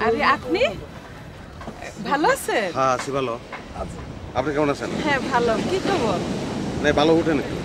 আরে আপনি ভালো আছেন? হ্যাঁ আছি ভালো। আপনি কেমন আছেন? হ্যাঁ ভালো। কি খবর? না ভালো, উঠেন একটু।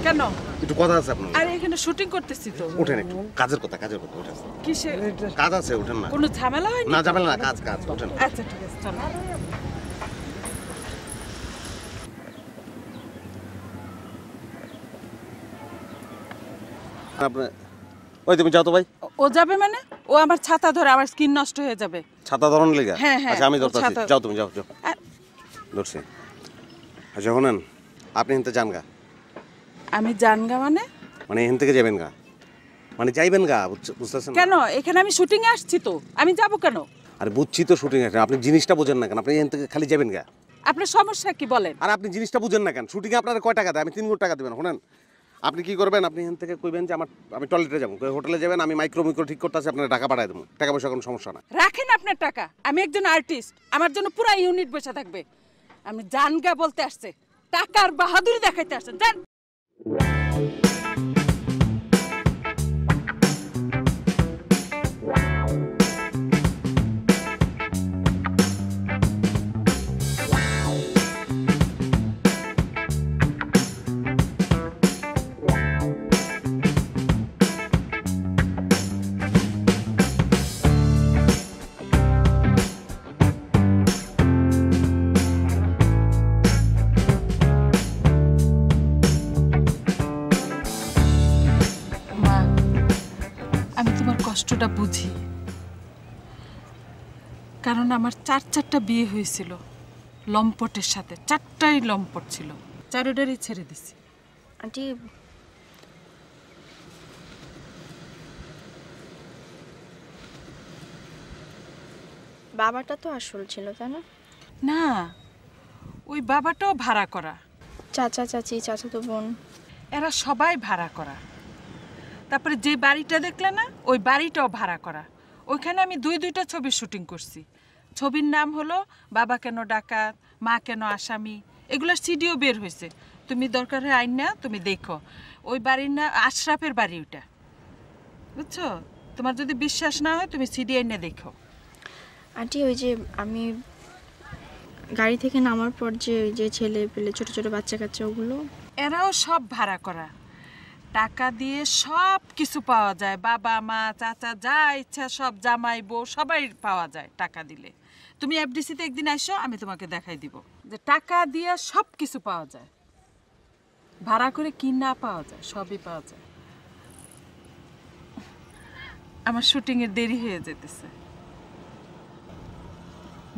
কেন? একটু কথা আছে আপনার। আরে এখানে শুটিং করতেছি তো। উঠেন একটু, কাজের কথা উঠেন। কিসে? কাজ আছে, উঠেন না। কোনো ঝামেলা হয়নি? না ঝামেলা না, কাজ উঠেন। আচ্ছা ঠিক আছে চলো। আপনি ওই তুমি যাও তো ভাই। ও যাবে মানে? ও আমার ছাতা ধরে, আমার স্কিন নষ্ট হয়ে যাবে। ছাতা ধরন লেগে? হ্যাঁ, হ্যাঁ, আচ্ছা আমি ও ধরতেছি, ছাতা- যাও তুমি যাও আর- ধরছি। আচ্ছা শোনেন, আপনি এখান থেকে যান গা। আমি জানগা মানে? মানে এখান থেকে যাবেন গা, মানে যাইবেন গা, বুঝতেছেন? কেন? এখানে আমি শুটিং এ আসছি তো, আমি যাব কেন? আরে বুঝছি তো শুটিং আছে, আপনি জিনিসটা বোঝেন না কেন? আপনি এখান থেকে খালি যাবেন গা। আপনার সমস্যা কি বলেন? আর আপনি জিনিসটা বুঝেন না কেন? শুটিংয়ে আপনার কয় টাকা দেয়? আমি 3 কোটি টাকা দেবেন। শোনেন, আপনি কি করবেন, আপনি এখান থেকে কইবেন যে আমি টয়লেটে যাবো, হোটেলে যাবেন, আমি মাইক্রো ঠিক করতে আছি, আপনার টাকা পাঠাই দেবো। টাকা পয়সা কোনো সমস্যা না। রাখেন আপনার টাকা, আমি একজন আর্টিস্ট, আমার জন্য পুরো ইউনিট বসে থাকবে। আমি জানগা বলতে আসছে, টাকার বাহাদুরি দেখাইতে আসছেন, জান। মা, আমি তোমার কষ্টটা বুঝি, কারণ আমার 4টা বিয়ে হয়েছিল লম্পটের সাথে, 4টাই লম্পট ছিল, 4টারই ছেড়ে দিছি। আন্টি বাবাটা তো আসল ছিল তাই না? না, ওই বাবাটাও ভাড়া করা, চাচা চাচি চাচাতো বোন এরা সবাই ভাড়া করা। তারপরে যে বাড়িটা দেখলে না, ওই বাড়িটাও ভাড়া করা। ওইখানে আমি দুইটা ছবির শুটিং করছি। ছবির নাম হলো বাবা কেন ডাকাত, মা কেন আসামি, এগুলোর সিডিও বের হয়েছে। তুমি দরকার হয় আইন না, তুমি দেখো। ওই বাড়ির না আশরাফের বাড়ি ওইটা, বুঝছো? তোমার যদি বিশ্বাস না হয় তুমি সিডি আইন না দেখো। আন্টি ওই যে আমি গাড়ি থেকে নামার পর যে ওই যে ছেলে পেলে ছোট ছোট বাচ্চা কাচ্চা ওগুলো এরাও সব ভাড়া করা, টাকা দিয়ে সব কিছু পাওয়া যায়, বাবা মা চাচা যা ইচ্ছা সব, জামাই বউ সবাই পাওয়া যায় টাকা দিলে। তুমি এফডিসিতে একদিন আসো, আমি তোমাকে দেখাই দিব যে টাকা দিয়ে সব কিছু পাওয়া যায়, ভাড়া করে কি না পাওয়া যায়, সবই পাওয়া যায়। আমার শুটিংয়ের দেরি হয়ে যেতেছে।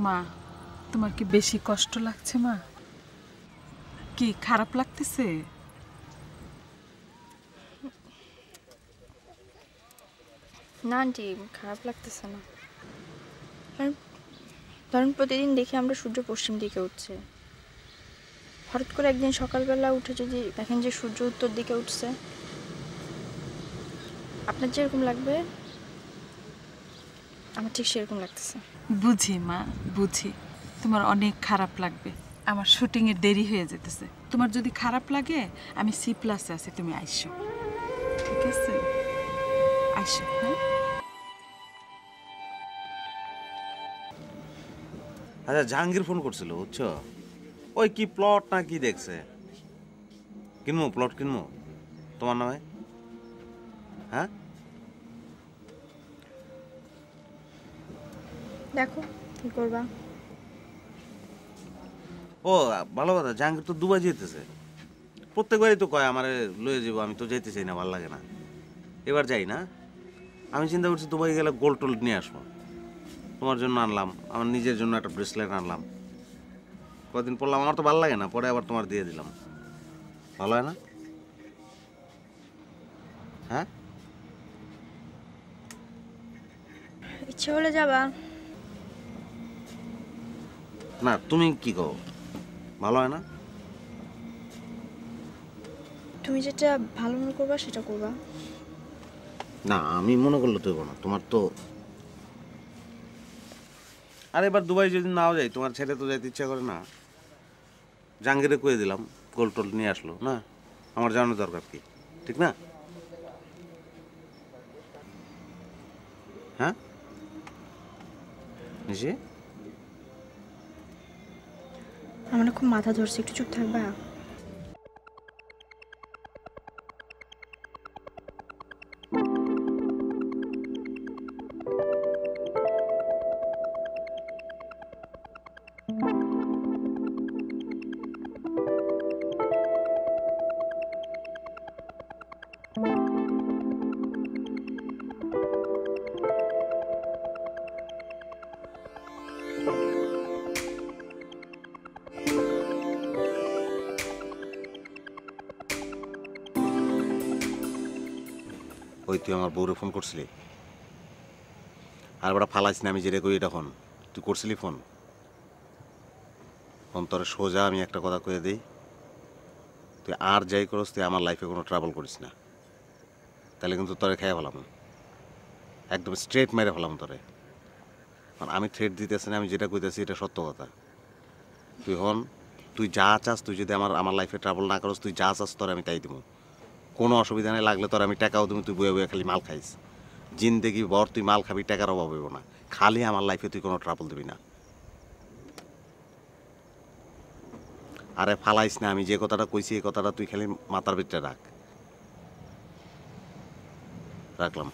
মা, তোমার কি বেশি কষ্ট লাগছে? মা, কি খারাপ লাগতেছে? না আন্টি খারাপ লাগতেছে না। আর ধরুন প্রতিদিন দেখি আমরা সূর্য পশ্চিম দিকে উঠছে, হঠাৎ করে একদিন সকালবেলা উঠে যদি দেখেন যে সূর্য উত্তর দিকে উঠছে, আপনার যেরকম লাগবে আমার ঠিক সেরকম লাগতেছে। বুঝি মা, বুঝি তোমার অনেক খারাপ লাগবে, আমার শুটিংয়ের দেরি হয়ে যেতেছে। তোমার যদি খারাপ লাগে আমি C+ আছি, তুমি আইসো, ঠিক আছে? আইসো। হ্যাঁ আচ্ছা জাহাঙ্গীর ফোন করছিল, বুঝছো? ওই কি প্লট না কি দেখছে, কিনবো, প্লট কিনবো তোমার নামে। হ্যাঁ দেখো কি করবা। ও ভালো কথা, জাহাঙ্গীর তো দুবাই যেতেছে, প্রত্যেকবারই তো কয় আমারে লয়ে যাবো, আমি তো যেতে চাই না, ভালো লাগে না। এবার যাই না, আমি চিন্তা করছি দুবাই গেলে গোল্ড টোল্ড নিয়ে আসবো। তোমার জন্য আনলাম, আমার নিজের জন্য একটা ব্রেসলেট আনলাম, কদিন পরলাম, আমার তো ভালো লাগে না, পরে আবার তোমার দিয়ে দিলাম, ভালো হয় না? হ্যাঁ ইচ্ছে হলে যাবা। না তুমি কি কও, ভালো হয় না? তুমি যেটা ভালো মনে করবা সেটা করবা। না আমি মনে করলে তো না, তোমার তো। আর এবার দুবাই যদি নাও যাই, তোমার ছেড়ে তো যাইতে ইচ্ছা করে না। জাহাঙ্গীরে কয়ে দিলাম, গোল্ড টোল্ড নিয়ে আসলো না, আমার জানানোর দরকার কি, ঠিক না? হ্যাঁ নিশি আমার না খুব মাথা ধরছে, একটু চুপ থাকবা? ওই তুই আমার বউরে ফোন করছিলি? আর বেটা ফালাইস না, আমি যেটা করি এটা ফোন তুই করছিলি ফোন? ফোন তোর সোজা আমি একটা কথা কয়ে দিই, তুই আর যাই করস তুই আমার লাইফে কোনো ট্রাভেল করিস না, তাহলে কিন্তু তোরে খেয়ে ফেলাম, একদম স্ট্রেট মেরে ফেলাম তোরে। কারণ আমি থ্রেট দিতেছি না, আমি যেটা কইতেছি এটা সত্য কথা। তুই হন, তুই যা চাস, তুই যদি আমার লাইফে ট্রাভেল না করস, তুই যা চাস তোর আমি তাই দিব, কোনো অসুবিধা নেই। লাগলে তোর আমি টাকাও দেবো, তুই বয়ে বয়ে খালি মাল খাইস, জিন্দেগি ভর তুই মাল খাবি, টাকার অভাব হইব না। খালি আমার লাইফে তুই কোনো ট্রাভেল দিবি না। আরে ফালাইস না, আমি যে কথাটা কইছি এই কথাটা তুই খালি মাথার ভিতরে রাখ। রাখলাম।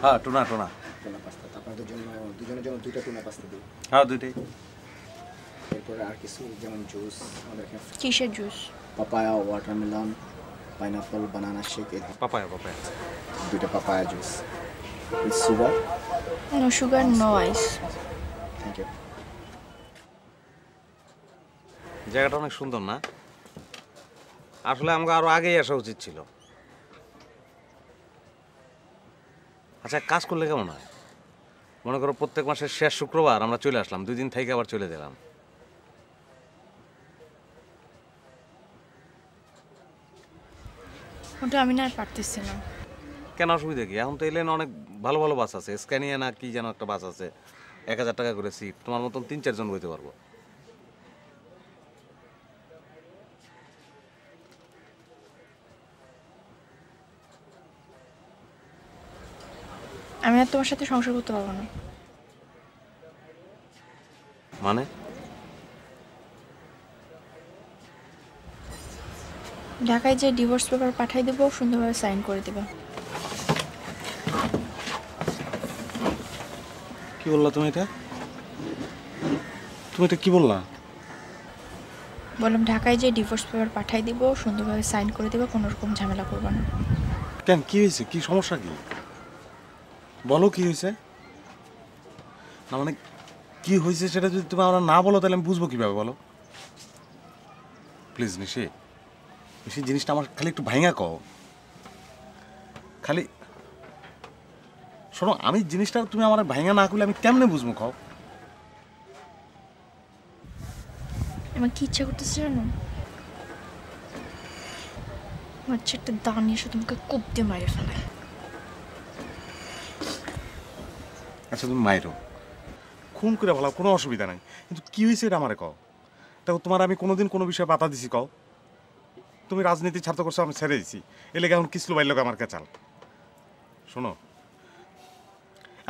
হ্যাঁ, টুনা টুনা টুনা পাস্তা, আপনাদের জন্য দুজনের জন্য 2টা টুনা পাস্তা দিই। হ্যাঁ, দুইটাই। এরপরে আর কিছু যেমন জুস, আমাদের এখানে কিসের juice? Papaya, watermelon, pineapple, banana shake, এই পাপায়া পাপায়া 2টা papaya juice with sugar. No sugar, no ice. Thank you. জায়গাটা অনেক সুন্দর না? আসলে আমাকে আরো আগেই আসা উচিত ছিল। আচ্ছা, কাজ করলে কেমন হয়? মনে করো প্রত্যেক মাসের শেষ শুক্রবার আমরা চলে আসলাম, 2 দিন থেকে আবার চলে গেলাম। ওটা আমি না আর পারতেছি না। কেন, অসুবিধা কি? এখন তো এলেন অনেক ভালো ভালো বাস আছে, স্ক্যানিয়া না কি যেন একটা বাস আছে, 1000 টাকা করে সিট, তোমার মতন 3-4 জন বইতে পারবো। আমি আর তোমার সাথে সংসার করতে পারবো না। মানে? ঢাকায় যে ডিভোর্স পেপার পাঠাই দেবো, সুন্দরভাবে সাইন করে দেবে। কি বললা তুমি এটা? তুমি এটা কি বললা? বললাম ঢাকায় যে ডিভোর্স পেপার পাঠাই দিব, সুন্দরভাবে সাইন করে দেবে, কোনো রকম ঝামেলা করবে না। কেন, কি হয়েছে? কি সমস্যা? কি বলো, কি হয়েছে? না মানে কি হয়েছে সেটা যদি তুমি আমরা না বলো তাহলে আমি বুঝবো কিভাবে, বলো প্লিজ। নিশি, নিশি, জিনিসটা আমার খালি একটু ভাঙা কও। খালি শোনো, আমি জিনিসটা তুমি আমার ভাঙা না করলে আমি কেমনে বুঝবো কও? আমার কি ইচ্ছা করতেছে জানো? আমার একটা দান এসে তোমাকে কোপ দিয়ে মারে ফেলায়। আচ্ছা, তুমি মাইরো, খুন করে ভালো, কোনো অসুবিধা নাই, কিন্তু কি হয়েছে এটা আমারে কও। দেখো, তোমার আমি কোনোদিন কোনো বিষয়ে বাধা দিছি কও? তুমি রাজনীতি ছাড়তে করছো, আমি ছেড়ে দিছি, এলাকা এখন কিসলো বাইর লোক আমার কেচাল। শোনো,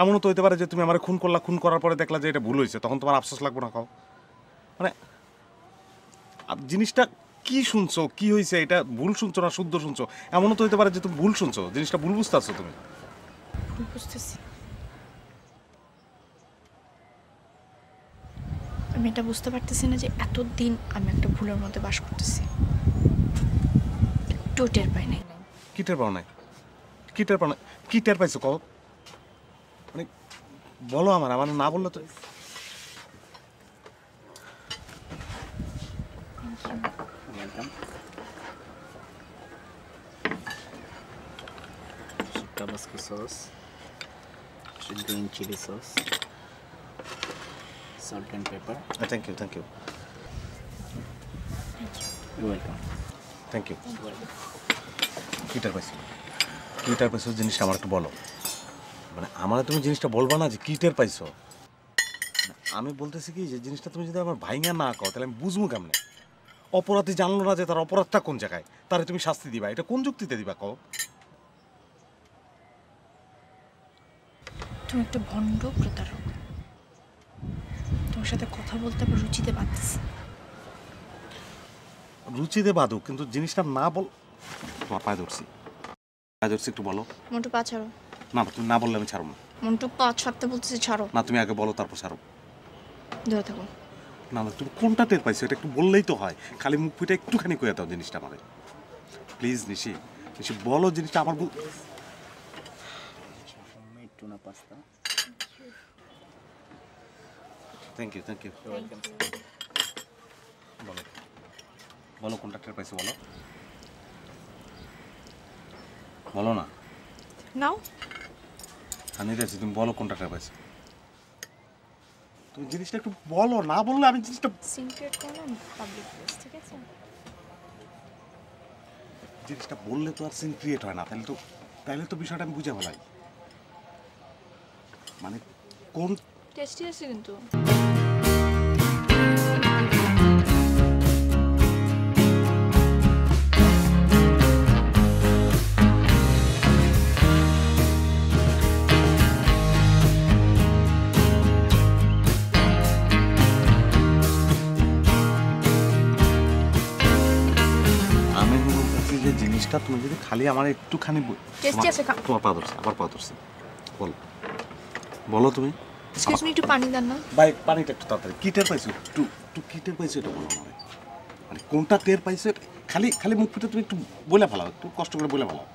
এমনও তো হইতে পারে যে তুমি আমার খুন করলা, খুন করার পরে দেখলা যে এটা ভুল হয়েছে, তখন তোমার আফসোস লাগবো না কও? মানে জিনিসটা কি শুনছো, কি হয়েছে, এটা ভুল শুনছো না শুদ্ধ শুনছো? এমনও তো হতে পারে যে তুমি ভুল শুনছো, জিনিসটা ভুল বুঝতে পারছো তুমি। ভুল বুঝতেছি। আমি এটা বুঝতে পারতেছি না যে এতদিন আমি একটা ভুলের মধ্যে বাস করতেছি, একটু টের পাই নাই। কি টের পাও নাই? কি টের পাও নাই? কি টের পাইছো কও? মানে বলো, আমার আমার না বললে তো। Welcome. Tabasco sauce, green chili sauce, salt and pepper. Thank you, thank you, You're welcome. Thank you. কি টের পাইছো? কি টের পাইছো জিনিসটা আমার একটু বলো। মানে আমার তুমি জিনিসটা বলবা না যে কি টের পাইছো? আমি বলতেছি কি যে জিনিসটা তুমি যদি আমার ভাইঙ্গা না কও তাহলে আমি বুঝবো কেমনে? অপরাধী জানলো না যে তার অপরাধটা কোন জায়গায়, তারে তুমি শাস্তি দিবা, এটা কোন যুক্তিতে দিবা কও? তুমি একটা ভণ্ড প্রতারক। তোমার সাথে কথা বলতে আবার রুচিতে পারতেছি। রুচিতে বাদুক, কিন্তু জিনিসটা না বল। তোমার পায়ে ধরছি, পায়ে ধরছি, একটু বলো। মন্টু পা ছাড়ো। না, তুমি না বললে আমি ছাড়ো না। মন্টু পা ছাড়তে বলতেছি, ছাড়ো। না, তুমি আগে বলো তারপর ছাড়ো। ধরে থাকো। না না, তুমি কোনটা টের পাইছো এটা একটু বললেই তো হয়। খালি মুখ ফুটে একটুখানি কয়ে দাও জিনিসটা আমারে প্লিজ। নিশি, নিশি বলো জিনিসটা আমার। Homemade tuna pasta. Thank you, thank you. You're welcome. বলো, বলো কোনটা টের পাইছো বলো। বলো না, নাও। আমি দেখছি তুমি বলো কোনটা টের পাইছো। তুমি জিনিসটা একটু বলো, না বললে আমি জিনিসটা। সিনক্রেট করো পাবলিক প্লেস, ঠিক আছে? জিনিসটা বললে তো আর সিন ক্রিয়েট হয় না। তাহলে তো বিষয়টা আমি বুঝে বলাই। মানে কোন টেস্টি আছে কিন্তু। আমি বলতেছি যে জিনিসটা তুমি যদি খালি আমার একটুখানি টেস্টি আছে। তোমার পা ধরছে, আবার পা ধরছে। বলো, বলো তুমি। এক্সকিউজ মি, একটু পানি দেন না? ভাই পানিটা একটু তাড়াতাড়ি। কি টের পাইছো? একটু একটু কি টের পাইছো এটা বলো আমারে। মানে কোনটা টের পাইছো এটা খালি খালি মুখ ফুটে তুমি একটু বলে ফেলাও, একটু কষ্ট করে বলে ফেলাও।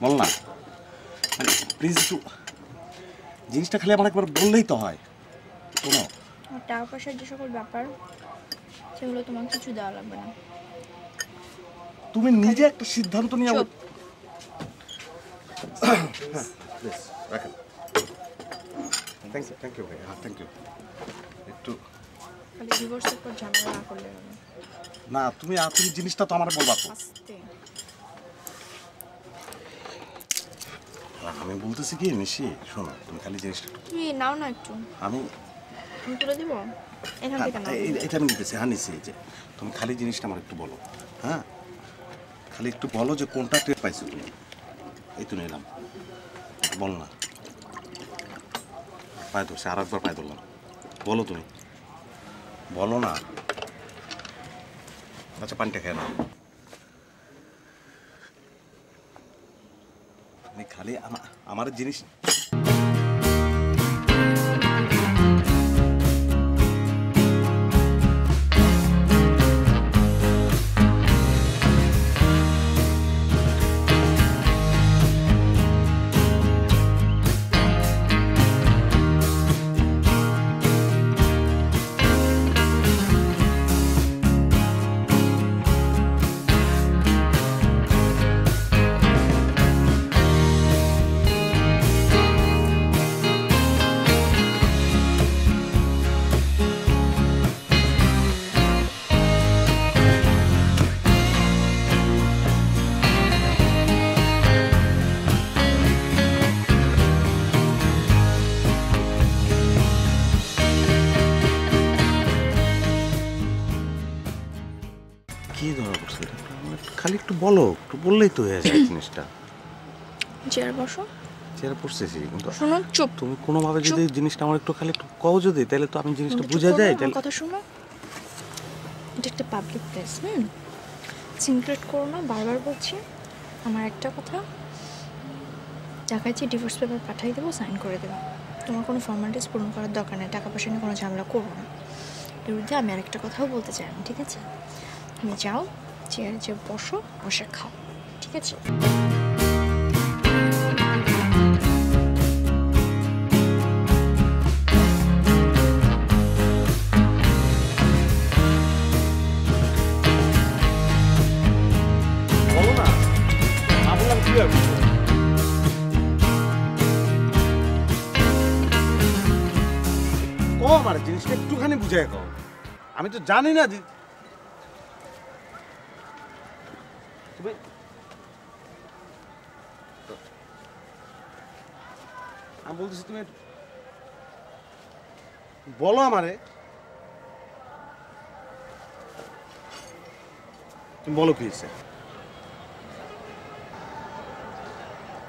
বল না, মানে প্লিজ একটু জিনিসটা খালি আমার একবার বললেই তো হয়। শোনো, আমার টাকা পয়সার যে সকল ব্যাপার সেগুলো তোমার কিছু দেওয়া লাগবে না। তুমি নিজে একটা সিদ্ধান্ত নিয়ে চুপ। প্লিজ রাখেন। থ্যাংক ইউ, থ্যাংক ইউ ভাই। হ্যাঁ, থ্যাংক ইউ। একটু খালি ডিভোর্সের পর ঝামেলা না করলে হবে। না, তুমি তুমি জিনিসটা তো আমার বলবা তো। আস্তে। আমি বলতেছি কি নিশি, শোনো তুমি খালি জিনিসটা তুমি নাও না একটু। আমি আমি তুলে দিব এখান থেকে নাও। এটা আমি নিতেছি। হ্যাঁ নিচ্ছি। যে তুমি খালি জিনিসটা আমার একটু বলো। হ্যাঁ, খালি একটু বলো যে কোনটা টের পাইছো তুমি। এই তো নিলাম, বলো না। পায়ে ধরছে, আর একবার পায়ে ধরলাম। বলো তুমি, বলো না। আচ্ছা পানিটা খেয়ে নাও। তুমি খালি আমার জিনিস। কি ধরা পড়ছে? খালি একটু বলো, একটু বললেই তো হয়ে যায় জিনিসটা। চেয়ার বসো। চেয়ারে পড়তেছি কিন্তু শোনো, চুপ। তুমি কোনোভাবে যদি জিনিসটা আমার একটু খালি একটু কও যদি, তাহলে তো আমি জিনিসটা চুপ বুঝে করো, যাই। আমার তাহলে কথা শোনো। এটা একটা পাবলিক প্লেস, সিনক্রেট করো না, বারবার বলছি। আমার একটা কথা, টাকায় যে ডিভোর্স পেপার পাঠিয়ে দেবো, সাইন করে দেবো। তোমার কোনো ফর্মালিটিস পূরণ করার দরকার নেই, টাকা পয়সা নিয়ে কোনো ঝামেলা করবো না। এর মধ্যে আমি আরেকটা কথাও বলতে চাই, ঠিক আছে? তুমি যাও, চেয়ারে যে বসো, বসে খাও, ঠিক আছে? বলো না, না বললাম কি হবে? কও আমার জিনিসটা একটুখানি বুঝাই কও। আমি তো জানি না যে তুমি আমি বলতেছি তুমি বলো আমারে, তুমি বলো কি হয়েছে,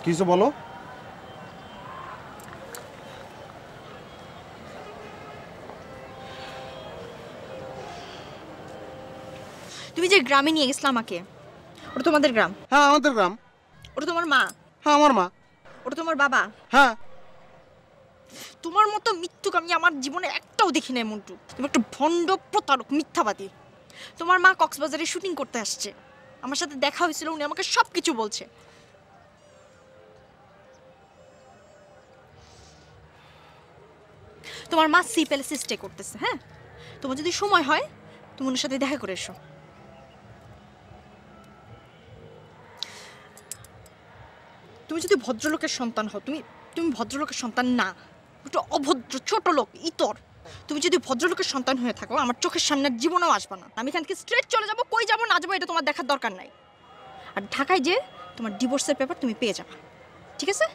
কি হয়েছে বলো। তুমি যে গ্রামে নিয়ে গেছিলাম আমাকে, ওটা তোমাদের গ্রাম? হ্যাঁ আমাদের গ্রাম। ওটা তোমার মা? হ্যাঁ আমার মা। ওটা তোমার বাবা? হ্যাঁ। তোমার মতো মিথ্যুক আমি আমার জীবনে একটাও দেখি নাই মন্টু। তুমি একটা ভণ্ড প্রতারক, মিথ্যাবাদী। তোমার মা কক্সবাজারে শুটিং করতে আসছে, আমার সাথে দেখা হয়েছিল, উনি আমাকে সব কিছু বলছে। তোমার মা সি প্যালেসে স্টে করতেছে। হ্যাঁ, তোমার যদি সময় হয় তুমি ওনার সাথে দেখা করে এসো। তুমি যদি ভদ্রলোকের সন্তান হও, তুমি ভদ্রলোকের সন্তান না, একটু অভদ্র ছোট লোক, ইতর। তুমি যদি ভদ্রলোকের সন্তান হয়ে থাকো, আমার চোখের সামনে জীবনেও আসবে না। আমি এখান থেকে স্ট্রেট চলে যাবো, কই যাবো না যাবো এটা তোমার দেখার দরকার নাই। আর ঢাকায় যে তোমার ডিভোর্সের পেপার তুমি পেয়ে যাবে, ঠিক আছে?